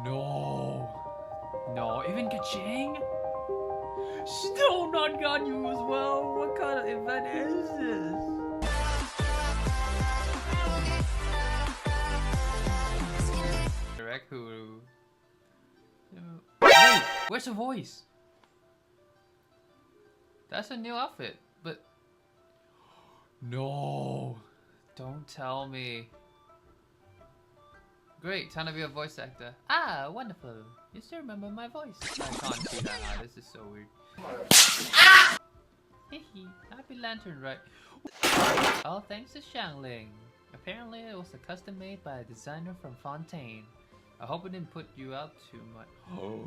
No. No, even Kaching? Still not Ganyu as well. What kind of event is this? Direct Hulu. Wait, where's the voice? That's a new outfit, but no, don't tell me. Great, time to be a voice actor. Ah, wonderful. You still remember my voice. I can't see that now, this is so weird. Hehe, happy lantern, right? All thanks to Xiangling. Apparently it was a custom made by a designer from Fontaine. I hope it didn't put you out too much. Oh,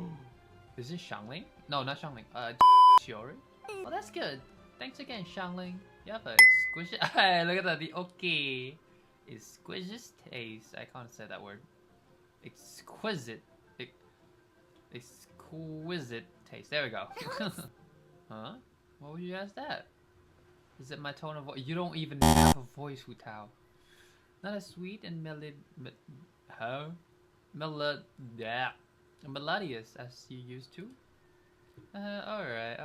is this Xiangling? No, not Xiangling. Shiori? Oh, that's good. Thanks again, Xiangling. You have a exquisite. Hey, look at that. The okay. Exquisite taste. I can't say that word. Exquisite. Exquisite taste. There we go. Huh? What would you ask that? Is it my tone of voice? You don't even have a voice, Hutao. Not as sweet and melodious as you used to. Alright.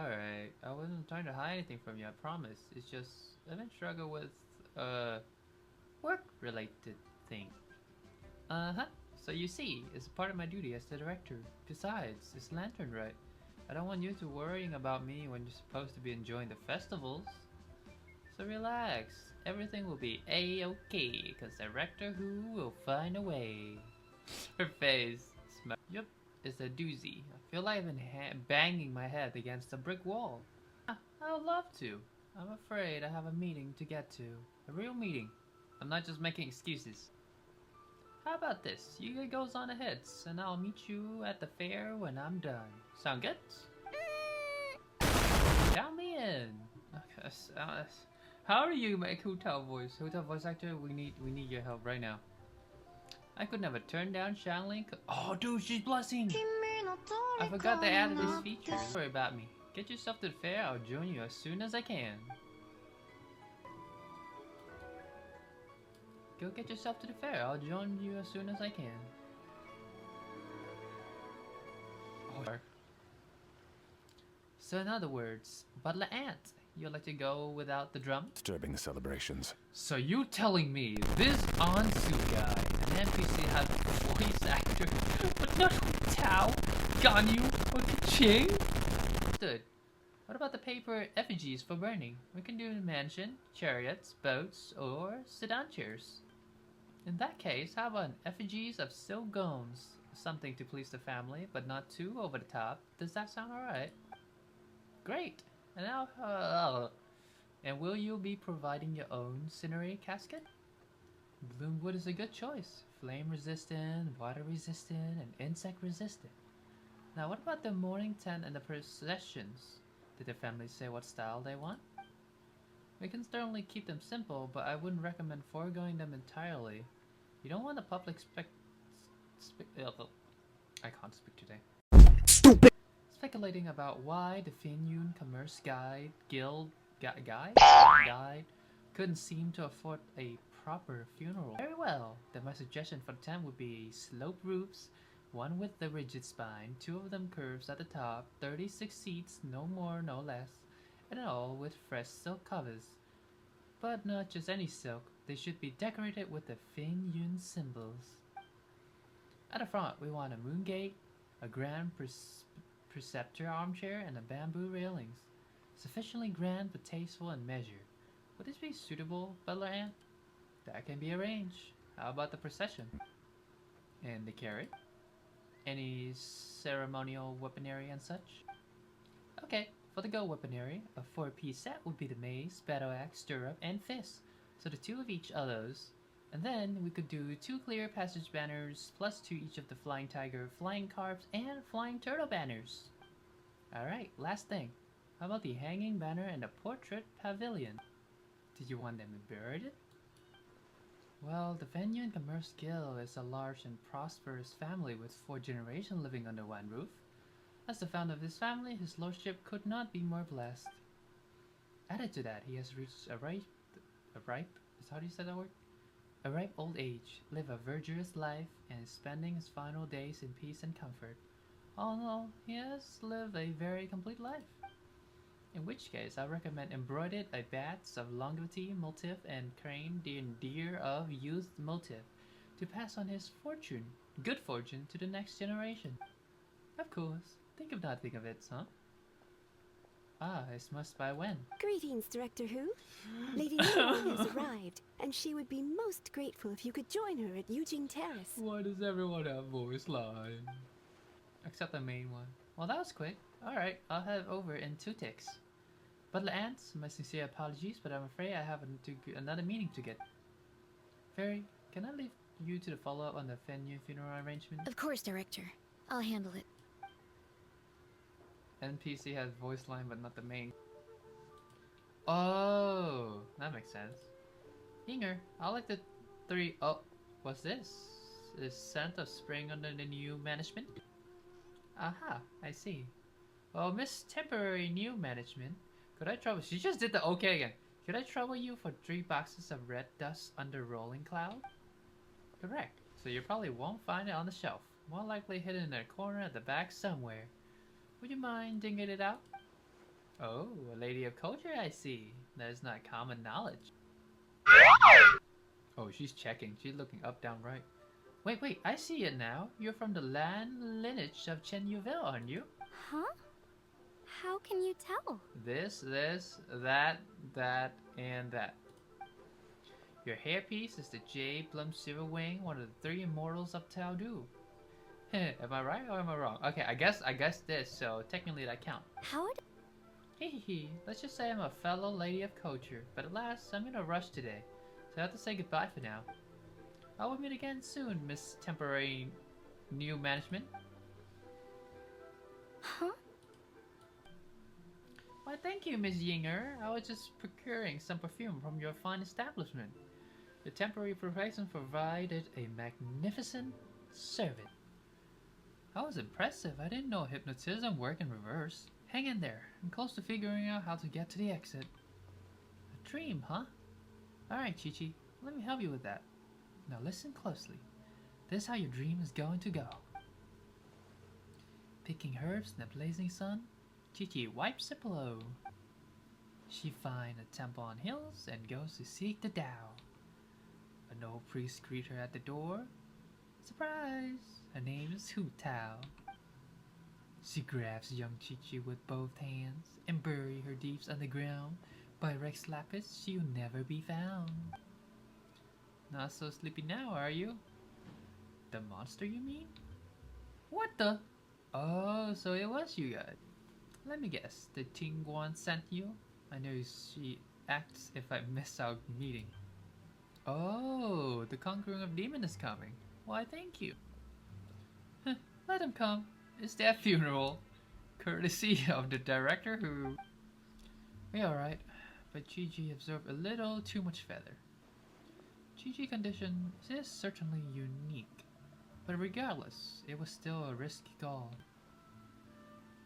I wasn't trying to hide anything from you, I promise. It's just, I've been struggling with, work-related thing. So you see, it's a part of my duty as the director. Besides, it's Lantern, right? I don't want you to worrying about me when you're supposed to be enjoying the festivals. So relax. Everything will be a-okay, cause Director Who will find a way. Her face. Yup, it's a doozy. I feel like I've been banging my head against a brick wall. I would love to. I'm afraid I have a meeting to get to. A real meeting. I'm not just making excuses. How about this? You goes on ahead, and I'll meet you at the fair when I'm done. Sound good? Count me in. Okay, how do you make Hutao voice? Hutao voice actor, we need your help right now. I could never turn down Xiangling. Oh, dude, she's blushing. I forgot they added this feature. Don't worry about me. Get yourself to the fair. I'll join you as soon as I can. Go get yourself to the fair. I'll join you as soon as I can. Oh. So in other words, Butler Ant, you'd like to go without the drum? Disturbing the celebrations. So you telling me this Ansu guy, an NPC, has a voice actor, but not Hutao, Ganyu, or Kaching? Understood. What about the paper effigies for burning? We can do a mansion, chariots, boats, or sedan chairs. In that case, how about effigies of silk gowns? Something to please the family, but not too over the top. Does that sound alright? Great. And now, and will you be providing your own cinerary casket? Bloomwood is a good choice. Flame resistant, water resistant, and insect resistant. Now what about the mourning tent and the processions? Did the family say what style they want? We can certainly keep them simple, but I wouldn't recommend foregoing them entirely. You don't want the public I can't speak today. Stupid! Speculating about why the Finyun Commerce Guide couldn't seem to afford a proper funeral. Very well, then my suggestion for the tent would be sloped roofs, one with the rigid spine, two of them curves at the top, 36 seats, no more, no less, and all with fresh silk covers. But not just any silk, they should be decorated with the Finyun symbols. At the front, we want a moon gate, a grand preceptor armchair, and a bamboo railings. Sufficiently grand but tasteful in measure. Would this be suitable, Butler Ant? That can be arranged. How about the procession? And the carrot? Any ceremonial weaponry and such? Okay, for the go weaponry, a 4-piece set would be the mace, battle axe, stirrup, and fist. So the 2 of each of those. And then we could do 2 clear passage banners, plus 2 each of the flying tiger, flying carps, and flying turtle banners. Alright, last thing. How about the hanging banner and the portrait pavilion? Did you want them embroidered? Well, the Finyun Commerce Guild is a large and prosperous family with 4 generations living under one roof. As the founder of this family, his lordship could not be more blessed. Added to that, he has reached a ripe, is how do you say that word? a ripe old age, live a virtuous life, and spending his final days in peace and comfort. All in all, he has lived a very complete life. In which case, I recommend embroidered a bats of longevity motif and crane the deer of youth motif to pass on his fortune, good fortune, to the next generation. Of course, think of not think of it, huh? Ah, it must by when? Greetings, Director Who. Lady Yuan has arrived, and she would be most grateful if you could join her at Eugene Terrace. Why does everyone have voice line? Except the main one. Well, that was quick. Alright, I'll head over in 2 ticks. Butler Ants, my sincere apologies, but I'm afraid I have another meeting to get. Fairy, can I leave you to the follow-up on the venue funeral arrangement? Of course, Director. I'll handle it. NPC has voice line, but not the main. Oh, that makes sense. Yinger, I like the 3. Oh, what's this? Is scent of spring under the new management? Aha, I see. Well, Miss Temporary New Management, could I trouble? She just did the okay again. Could I trouble you for 3 boxes of red dust under rolling cloud? Correct. So you probably won't find it on the shelf. More likely hidden in a corner at the back somewhere. Would you mind digging it out? Oh, a lady of culture, I see. That is not common knowledge. Oh, she's checking. She's looking up, down, right. Wait, I see it now. You're from the lineage of Chen Yuville, aren't you? Huh? How can you tell? This, that, and that. Your hairpiece is the Jade Plum Silver Wing, one of the 3 immortals of Hutao. Am I right or am I wrong? Okay, I guess this, so technically that counts. How would... Hehehe, let's just say I'm a fellow lady of culture, but alas, I'm in a rush today, so I have to say goodbye for now. I will meet again soon, Miss Temporary New Management. Huh? Why, thank you, Miss Yinger. I was just procuring some perfume from your fine establishment. The temporary profession provided a magnificent servant. That was impressive. I didn't know hypnotism worked in reverse. Hang in there. I'm close to figuring out how to get to the exit. A dream, huh? Alright, Chi-Chi. Let me help you with that. Now listen closely. This is how your dream is going to go. Picking herbs in the blazing sun, Chi-Chi wipes a pillow. She finds a temple on hills and goes to seek the Tao. An old priest greets her at the door. Surprise! Her name is Hutao. She grabs young Chi-Chi with both hands and buries her deep underground. By Rex Lapis, she'll never be found. Not so sleepy now, are you? The monster, you mean? What the? Oh, so it was you guys. Let me guess, the Tingguan sent you? I know she acts if I miss our meeting. Oh, the conquering of demon is coming. Why, thank you. Let him come. It's their funeral. Courtesy of the director who... We're alright, but Chi-Chi absorbed a little too much feather. Chi-Chi condition is certainly unique, but regardless, it was still a risky call.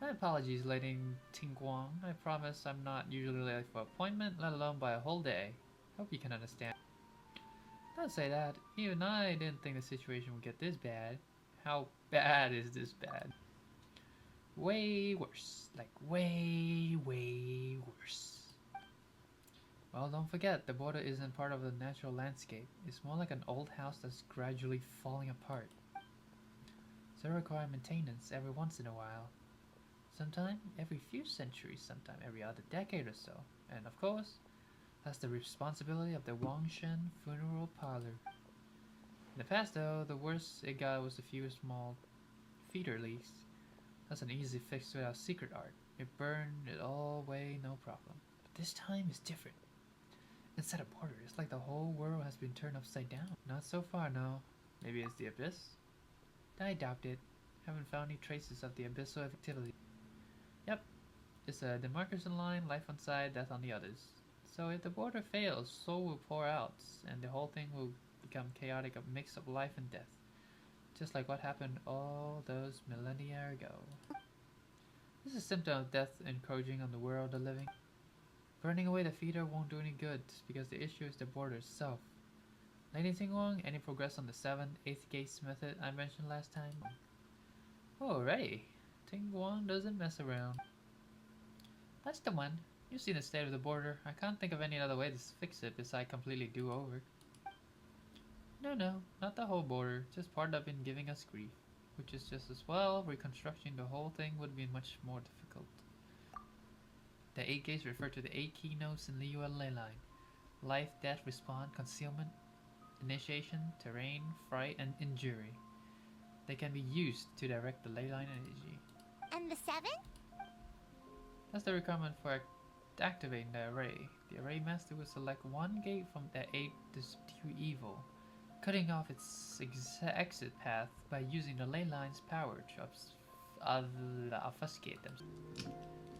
My apologies, Lady Tingguang. I promise I'm not usually late for appointment, let alone by a whole day. Hope you can understand. Don't say that. Even I didn't think the situation would get this bad. How bad is this bad? Way worse. Like way worse. Well, don't forget, the border isn't part of the natural landscape. It's more like an old house that's gradually falling apart. So it requires maintenance every once in a while. Sometime every few centuries, sometime every other decade or so. And of course, that's the responsibility of the Wangshen Funeral Parlor. In the past though, the worst it got was a few small feeder leaks. That's an easy fix without secret art. It burned it all away, no problem. But this time is different. Instead of border, it's like the whole world has been turned upside down. Not so far, no. Maybe it's the abyss? I doubt it. Haven't found any traces of the abyssal activity. Yep, it's a demarcation line, life on side, death on the others. So if the border fails, soul will pour out, and the whole thing will become chaotic, a mix of life and death. Just like what happened all those millennia ago. This is a symptom of death encroaching on the world of the living. Burning away the feeder won't do any good, because the issue is the border itself. Lady Tingwong, any progress on the 7th, 8th gates method I mentioned last time? Alrighty. Tingwong doesn't mess around. That's the one. You've seen the state of the border. I can't think of any other way to fix it besides completely do over. No, not the whole border, just part of it giving us grief. Which is just as well, reconstructing the whole thing would be much more difficult. The 8 gates refer to the 8 keynotes in Liyue ley line. Life, death, respawn, concealment, initiation, terrain, fright, and injury. They can be used to direct the ley line energy. And the 7? That's the requirement for activating the array. The array master will select one gate from the 8 to subdue evil, cutting off its exit path by using the ley line's power to obfuscate them.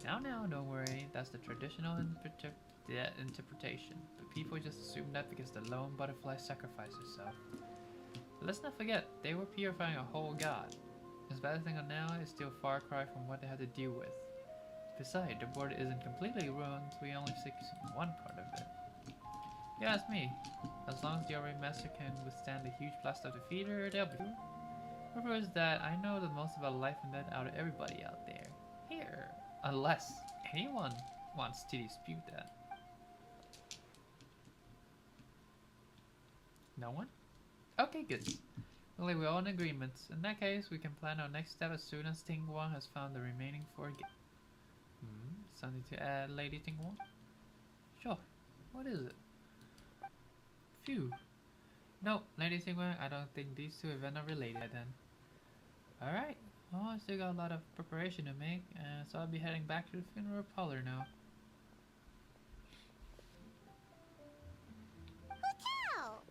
Now, don't worry, that's the traditional interpretation, but people just assume that because the lone butterfly sacrificed herself. But let's not forget, they were purifying a whole god. As bad as things are now, it's still a far cry from what they had to deal with. Besides, the board isn't completely ruined, we only fix one part of it. Yeah, it's me. As long as the array master can withstand the huge blast of the feeder, they'll be. Whoever is that, I know the most about life and death out of everybody out there. Here. Unless anyone wants to dispute that. No one? Okay, good. Well, we're all in agreement. In that case, we can plan our next step as soon as Tingwang has found the remaining 4 gates. Something to add, Lady Tingwang? Sure. What is it? Phew. No, Lady Tingwang, I don't think these two events are related then. Alright. Well, I still got a lot of preparation to make, so I'll be heading back to the funeral parlor now. Hutao!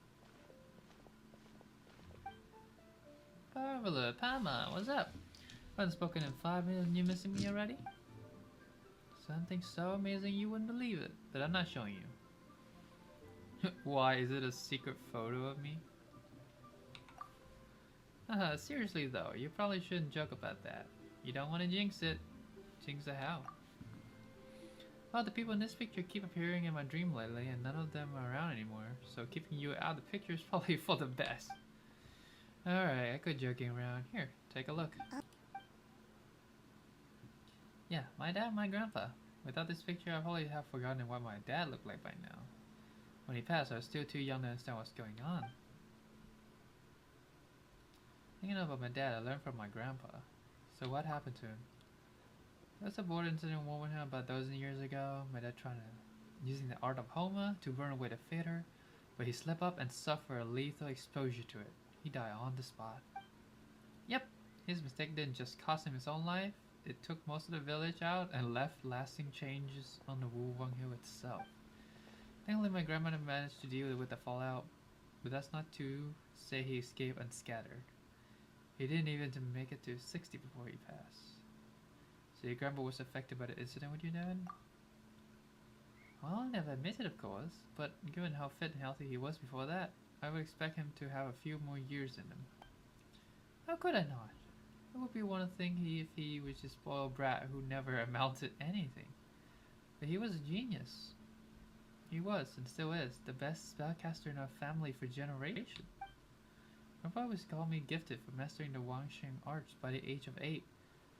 Parvula, Pama, what's up? Haven't spoken in 5 minutes and you missing me already? Something so amazing you wouldn't believe it, but I'm not showing you. Why, is it a secret photo of me? Seriously though, you probably shouldn't joke about that. You don't want to jinx it. Jinx it how? Well, the people in this picture keep appearing in my dream lately and none of them are around anymore, so keeping you out of the picture is probably for the best. Alright, I quit joking around. Here, take a look. Yeah, my dad and my grandpa. Without this picture, I probably have forgotten what my dad looked like by now. When he passed, I was still too young to understand what's going on. Thinking about my dad, I learned from my grandpa. So what happened to him? There was a board incident with him about a dozen years ago. My dad using the art of Homa to burn away the fader, but he slipped up and suffered a lethal exposure to it. He died on the spot. Yep, his mistake didn't just cost him his own life, it took most of the village out and left lasting changes on the Wulwang Hill itself. Thankfully my grandmother managed to deal with the fallout, but that's not to say he escaped unscattered. He didn't even make it to 60 before he passed. So your grandpa was affected by the incident with your dad? Well, never admitted of course, but given how fit and healthy he was before that, I would expect him to have a few more years in him. How could I not? It would be one thing if he was a spoiled brat who never amounted to anything. But he was a genius. He was, and still is, the best spellcaster in our family for generations. Grandpa always called me gifted for mastering the Wangsheng arts by the age of 8.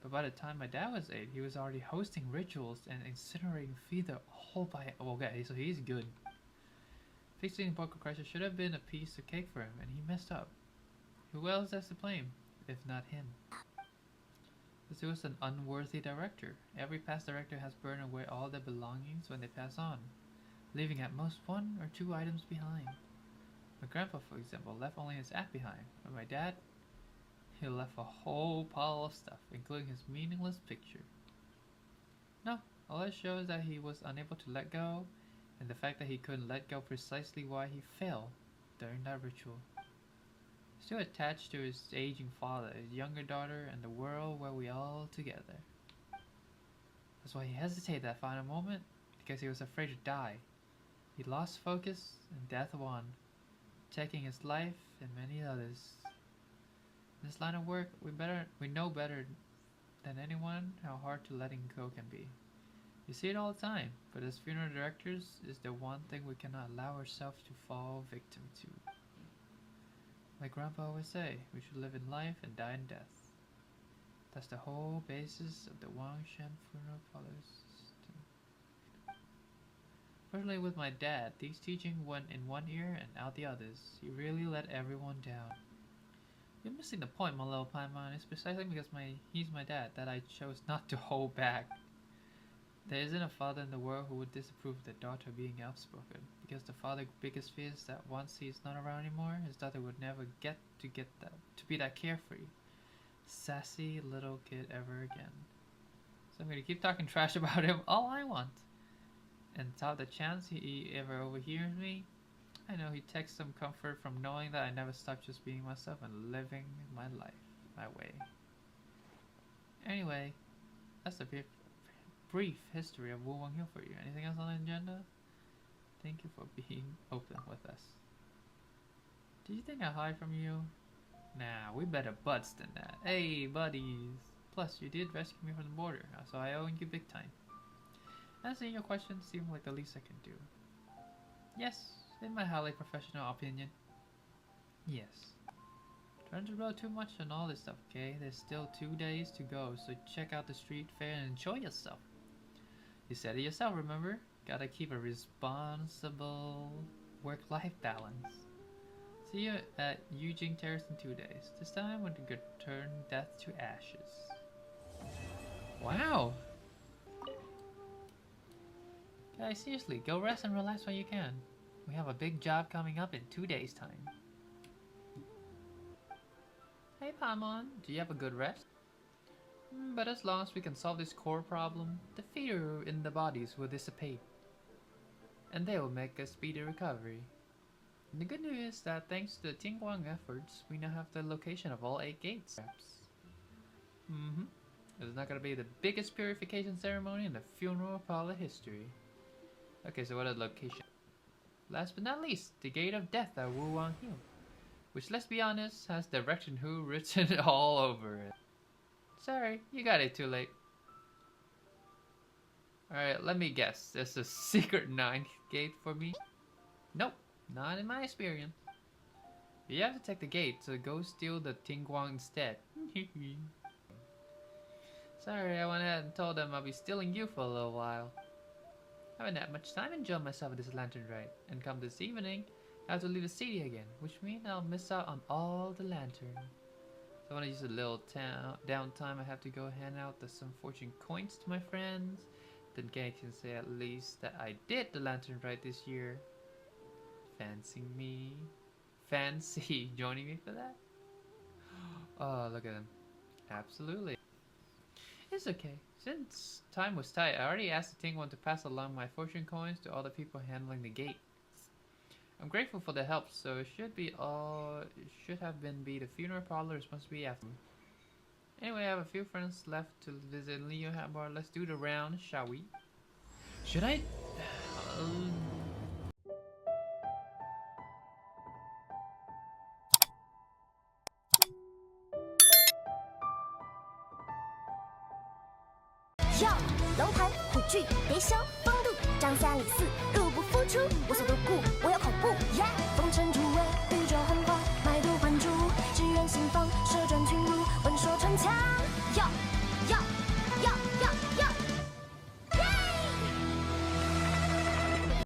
But by the time my dad was 8, he was already hosting rituals and incinerating feather all by... Okay, so he's good. Fixing the Poker Crisis should have been a piece of cake for him, and he messed up. Who else has to blame, if not him? Because he was an unworthy director. Every past director has burned away all their belongings when they pass on, leaving at most 1 or 2 items behind. My grandpa, for example, left only his act behind, but my dad, he left a whole pile of stuff, including his meaningless picture. No, all that shows that he was unable to let go, and the fact that he couldn't let go precisely why he failed during that ritual. Still attached to his aging father, his younger daughter, and the world where we all together. That's why he hesitated that final moment, because he was afraid to die. He lost focus, and death won, taking his life and many others. In this line of work, we know better than anyone how hard to letting go can be. You see it all the time, but as funeral directors, it's the one thing we cannot allow ourselves to fall victim to. Like Grandpa always say, we should live in life and die in death. That's the whole basis of the Wangshan funeral parlor system. Fortunately with my dad, these teaching went in one ear and out the others. He really let everyone down. You're missing the point, my little Paimon. It's precisely because he's my dad that I chose not to hold back. There isn't a father in the world who would disapprove of the daughter being outspoken, because the father's biggest fear is that once he's not around anymore, his daughter would never get to be that carefree, sassy little kid ever again. So I'm gonna keep talking trash about him all I want. And without the chance he ever overhears me, I know he takes some comfort from knowing that I never stop just being myself and living my life my way. Anyway, that's a brief history of Wu Wang Hill for you. Anything else on the agenda? Thank you for being open with us. Did you think I hide from you? Nah, we better buds than that. Hey, buddies. Plus, you did rescue me from the border, so I owe you big time. Answering your question seemed like the least I can do. Yes, in my highly professional opinion. Yes. Trying to roll too much on all this stuff, okay? There's still 2 days to go, so check out the street fair and enjoy yourself. You said it yourself, remember? Gotta keep a responsible work-life balance. See you at Eugene Terrace in 2 days. This time we're gonna turn death to ashes. Wow! Guys, seriously, go rest and relax while you can. We have a big job coming up in 2 days' time. Hey Paimon, do you have a good rest? But as long as we can solve this core problem, the fear in the bodies will dissipate. And they will make a speedy recovery. And the good news is that thanks to the Tingguang efforts, we now have the location of all 8 gates. It's not gonna be the biggest purification ceremony in the funeral parlor history. Okay, so what are the locations? Last but not least, the Gate of Death at Wu Wang Hill, which, let's be honest, has Direction Who written all over it. Sorry, you got it too late. Alright, let me guess. There's a secret 9th gate for me? Nope, not in my experience. You have to take the gate, so go steal the Tingguang instead. Sorry, I went ahead and told them I'll be stealing you for a little while. I haven't had much time enjoying myself with this lantern ride, and come this evening, I have to leave the city again, which means I'll miss out on all the lanterns. So I want to use a little downtime. I have to go hand out some fortune coins to my friends. Then Gang can say at least that I did the lantern ride this year. Fancy me? Fancy joining me for that? Oh, look at him. Absolutely. It's okay. Since time was tight, I already asked the Tingguang to pass along my fortune coins to all the people handling the gates. I'm grateful for the help, so it should have been the funeral parlor is supposed to be after. Anyway, I have a few friends left to visit Leo Hatbar. Let's do the round, shall we? Should I?要楼盘虎踞别消风度张三李四入不敷出无所不顾我有口